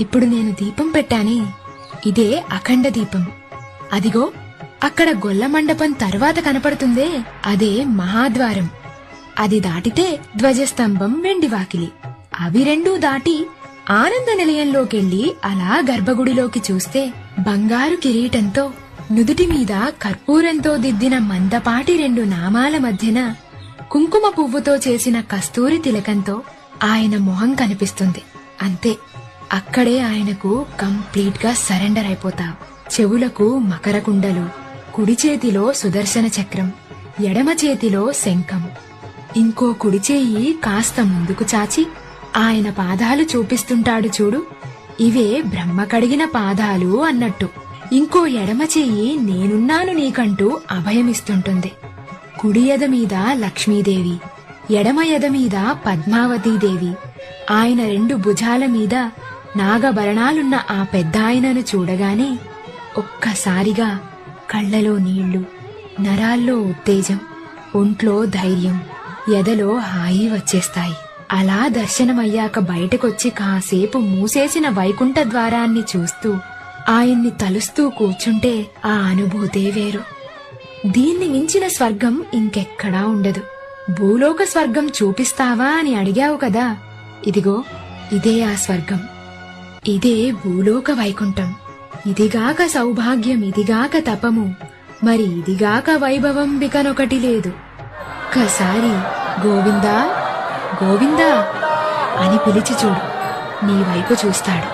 ఇప్పుడు నేను దీపం పెట్టానే, ఇదే అఖండ దీపం. అదిగో అక్కడ గొల్ల మండపం తర్వాత కనపడుతుందే, అదే మహాద్వారం. అది దాటితే ధ్వజస్తంభం, వెండివాకిలి. అవి రెండూ దాటి ఆనంద నిలయంలోకెళ్లి అలా గర్భగుడిలోకి చూస్తే బంగారు కిరీటంతో నుదుటి మీద కర్పూరంతో దిద్దిన మందపాటి రెండు నామాల మధ్యన కుంకుమ పువ్వుతో చేసిన కస్తూరి తిలకంతో ఆయన మొహం కనిపిస్తుంది. అంతే, అక్కడే ఆయనకు కంప్లీట్ గా సరెండర్ అయిపోతావు. చెవులకు మకర కుండలు, కుడి చేతిలో సుదర్శన చక్రం, ఎడమ చేతిలో శంఖం. ఇంకో కుడి చేయి కాస్త ముందుకు చాచి ఆయన పాదాలు చూపిస్తుంటాడు చూడు, ఇవే బ్రహ్మ కడిగిన పాదాలు అన్నట్టు. ఇంకో ఎడమ చెయ్యి నేనున్నాను నీకంటూ అభయమిస్తుంటుంది. కుడి ఎద మీద లక్ష్మీదేవి, ఎడమ ఎద మీద పద్మావతీదేవి. ఆయన రెండు భుజాల మీద నాగభరణాలున్న ఆ పెద్దాయనను చూడగానే ఒక్కసారిగా కళ్లలో నీళ్లు, నరాల్లో ఉత్తేజం, ఒంట్లో ధైర్యం, ఎదలో హాయి వచ్చేస్తాయి. అలా దర్శనమయ్యాక బయటకొచ్చి కాసేపు మూసేసిన వైకుంఠ ద్వారాన్ని చూస్తూ ఆయన్ని తలుస్తూ కూర్చుంటే ఆ అనుభూతే వేరు. దీన్ని మించిన స్వర్గం ఇంకెక్కడా ఉండదు. భూలోక స్వర్గం చూపిస్తావా అని అడిగావు కదా, ఇదిగో ఇదే ఆ స్వర్గం. ఇదే భూలోక వైకుంఠం. ఇదిగాక సౌభాగ్యం, ఇదిగాక తపము, మరి ఇదిగాక వైభవం బికనొకటి లేదు. ఒక్కసారి గోవిందా గోవిందా అని పిలిచి చూడు, నీ వైపు చూస్తాడు.